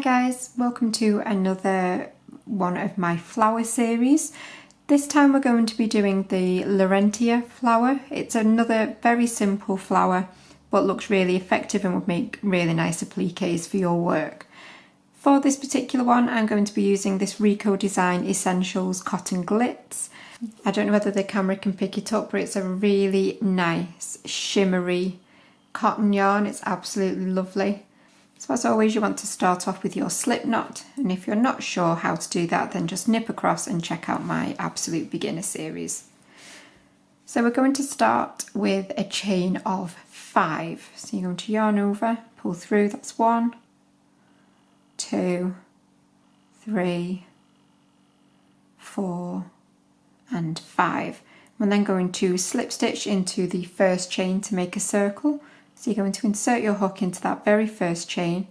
guys, welcome to another one of my flower series. This time we're going to be doing the Laurentia flower. It's another very simple flower but looks really effective and would make really nice appliques for your work. For this particular one I'm going to be using this Rico Design Essentials Cotton Glitz. I don't know whether the camera can pick it up, but it's a really nice shimmery cotton yarn. It's absolutely lovely. So as always, you want to start off with your slip knot, and if you're not sure how to do that, then just nip across and check out my absolute beginner series. So we're going to start with a chain of 5. So you're going to yarn over, pull through, that's 1, 2, 3, 4 and 5. We're then going to slip stitch into the first chain to make a circle. So you're going to insert your hook into that very first chain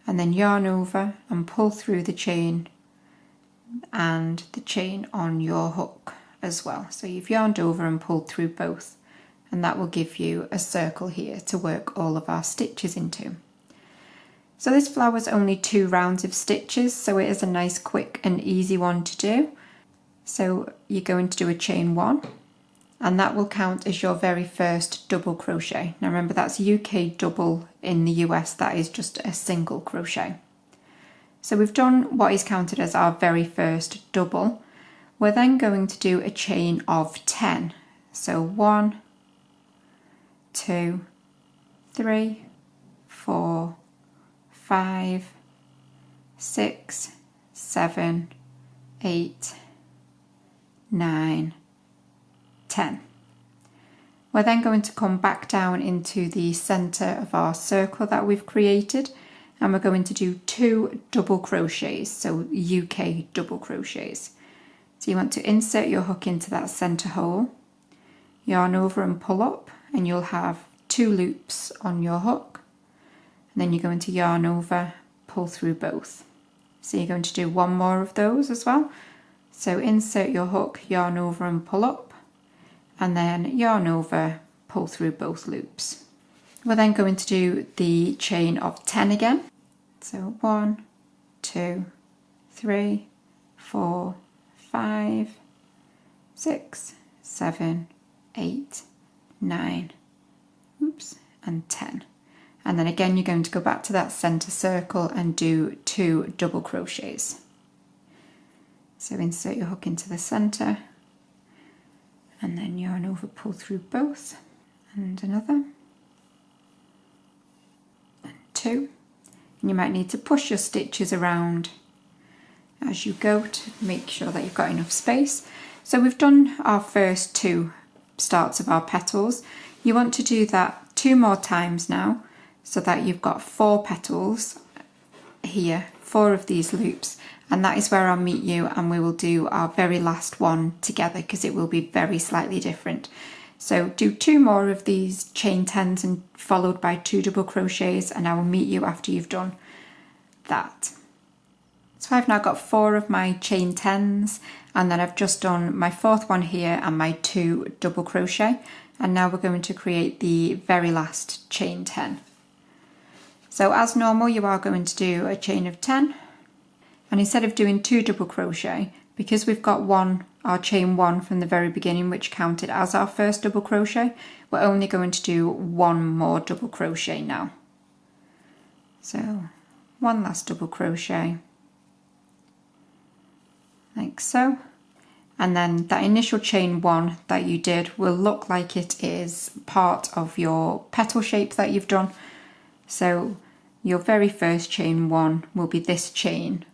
and then yarn over and pull through the chain and the chain on your hook as well. So you've yarned over and pulled through both, and that will give you a circle here to work all of our stitches into. So this flower is only 2 rounds of stitches, so it is a nice quick and easy one to do. So you're going to do a chain 1. And that will count as your very first double crochet. Now remember, that's UK double. In the US that is just a single crochet. So we've done what is counted as our very first double. We're then going to do a chain of 10. So 1, 2, 3, 4, 5, 6, 7, 8, 9, 10. We're then going to come back down into the center of our circle that we've created, and we're going to do 2 double crochets, so UK double crochets. So you want to insert your hook into that center hole, yarn over and pull up, and you'll have 2 loops on your hook, and then you're going to yarn over, pull through both. So you're going to do 1 more of those as well. So insert your hook, yarn over and pull up, and then yarn over, pull through both loops. We're then going to do the chain of 10 again. So 1, 2, 3, 4, 5, 6, 7, 8, 9, and 10. And then again you're going to go back to that center circle and do 2 double crochets. So insert your hook into the center, and then yarn over, pull through both, and another, and 2. And you might need to push your stitches around as you go to make sure that you've got enough space. So we've done our first 2 starts of our petals. You want to do that 2 more times now, so that you've got 4 petals here, 4 of these loops. And that is where I'll meet you, and we will do our very last one together because it will be very slightly different. So do 2 more of these chain 10s and followed by 2 double crochets, and I will meet you after you've done that. So I've now got 4 of my chain 10s, and then I've just done my 4th one here and my 2 double crochet, and now we're going to create the very last chain 10. So as normal, you are going to do a chain of 10. And instead of doing 2 double crochet, because we've got our chain 1 from the very beginning, which counted as our first double crochet, we're only going to do 1 more double crochet now. So 1 last double crochet, like so. And then that initial chain 1 that you did will look like it is part of your petal shape that you've done. So your very first chain 1 will be this chain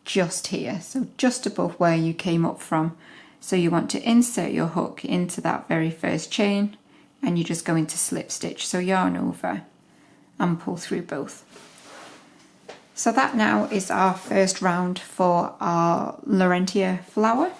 just here, so just above where you came up from. So you want to insert your hook into that very first chain, and you're just going to slip stitch, so yarn over and pull through both. So that now is our first round for our Laurentia flower.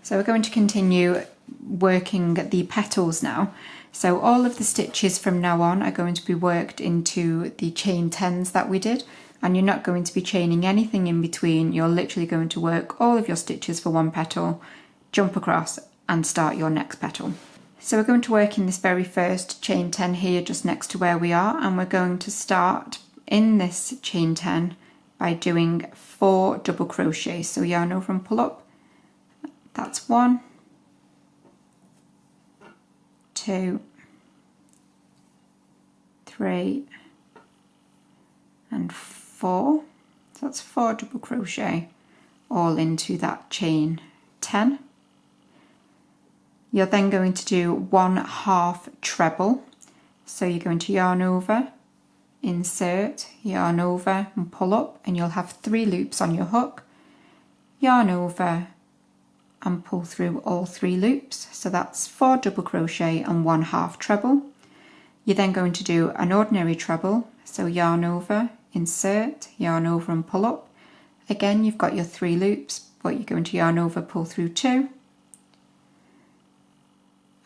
So we're going to continue working the petals now. So all of the stitches from now on are going to be worked into the chain 10s that we did, and you're not going to be chaining anything in between. You're literally going to work all of your stitches for 1 petal, jump across and start your next petal. So we're going to work in this very first chain 10 here just next to where we are, and we're going to start in this chain 10 by doing 4 double crochets. So yarn over and pull up. That's 1, 2, 3 and 4. So that's 4 double crochet all into that chain 10. You're then going to do 1/2 treble. So you're going to yarn over, insert, yarn over and pull up, and you'll have 3 loops on your hook. Yarn over and pull through all 3 loops. So that's 4 double crochet and 1/2 treble. You're then going to do an ordinary treble. So yarn over, insert, yarn over and pull up. Again, you've got your 3 loops, but you're going to yarn over, pull through 2,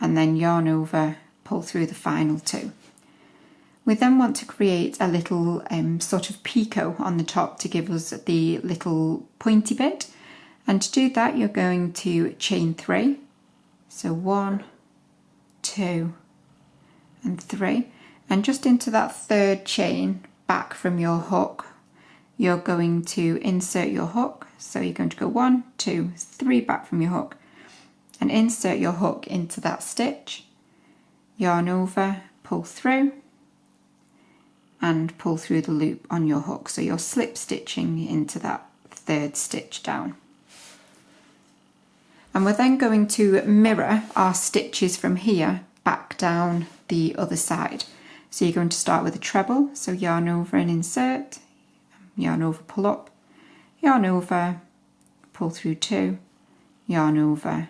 and then yarn over, pull through the final 2. We then want to create a little sort of picot on the top to give us the little pointy bit. And to do that, you're going to chain 3. So 1, 2 and 3. And just into that 3rd chain back from your hook, you're going to insert your hook. So you're going to go 1, 2, 3 back from your hook and insert your hook into that stitch. Yarn over, pull through and pull through the loop on your hook. So you're slip stitching into that 3rd stitch down. And we're then going to mirror our stitches from here back down the other side. So you're going to start with a treble. So yarn over and insert, yarn over, pull up, yarn over, pull through 2, yarn over,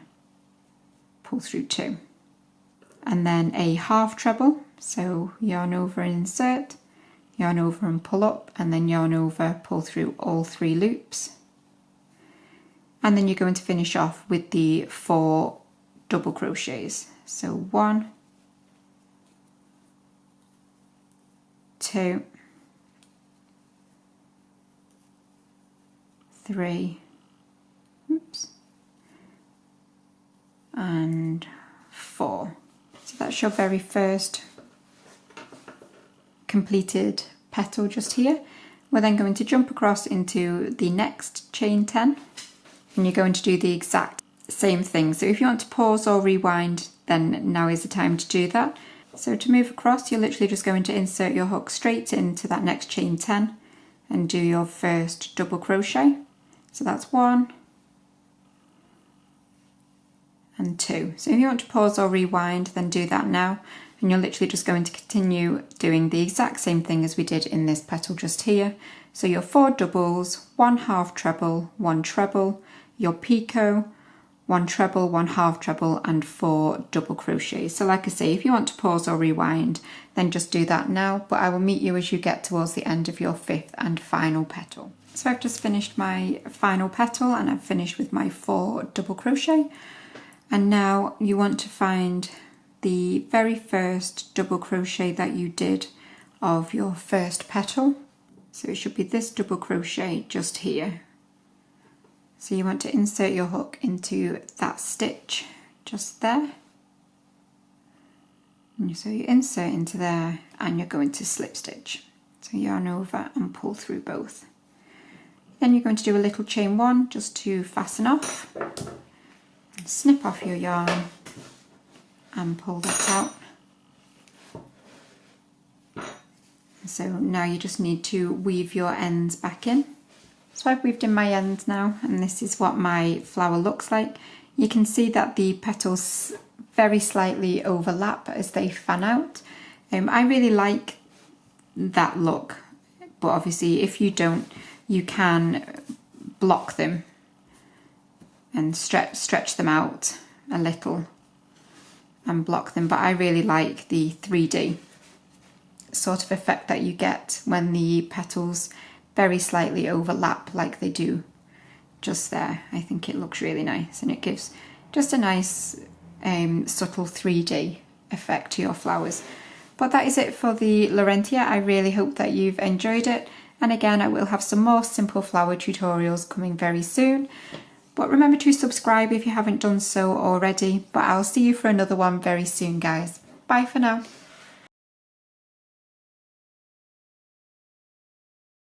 pull through 2. And then a 1/2 treble. So yarn over and insert, yarn over and pull up, and then yarn over, pull through all 3 loops. And then you're going to finish off with the 4 double crochets. So 1, 2, 3, oops, and 4. So that's your very first completed petal just here. We're then going to jump across into the next chain 10, and you're going to do the exact same thing. So if you want to pause or rewind, then now is the time to do that. So to move across, you're literally just going to insert your hook straight into that next chain 10 and do your first double crochet. So that's 1 and 2. So if you want to pause or rewind, then do that now. And you're literally just going to continue doing the exact same thing as we did in this petal just here. So your 4 doubles, 1/2 treble, 1 treble, your picot, 1 treble, 1/2 treble and 4 double crochets. So like I say, if you want to pause or rewind, then just do that now, but I will meet you as you get towards the end of your 5th and final petal. So I've just finished my final petal and I've finished with my 4 double crochet. And now you want to find the very first double crochet that you did of your first petal. So it should be this double crochet just here. So you want to insert your hook into that stitch just there. And so you insert into there and you're going to slip stitch. So yarn over and pull through both. Then you're going to do a little chain 1 just to fasten off. And snip off your yarn and pull that out. So now you just need to weave your ends back in. So I've weaved in my ends now, and this is what my flower looks like. You can see that the petals very slightly overlap as they fan out. I really like that look, but obviously if you don't, you can block them and stretch them out a little and block them, but I really like the 3D sort of effect that you get when the petals very slightly overlap like they do just there. I think it looks really nice and it gives just a nice subtle 3D effect to your flowers. But that is it for the Laurentia. I really hope that you've enjoyed it, and again I will have some more simple flower tutorials coming very soon. But remember to subscribe if you haven't done so already, but I'll see you for another one very soon, guys. Bye for now.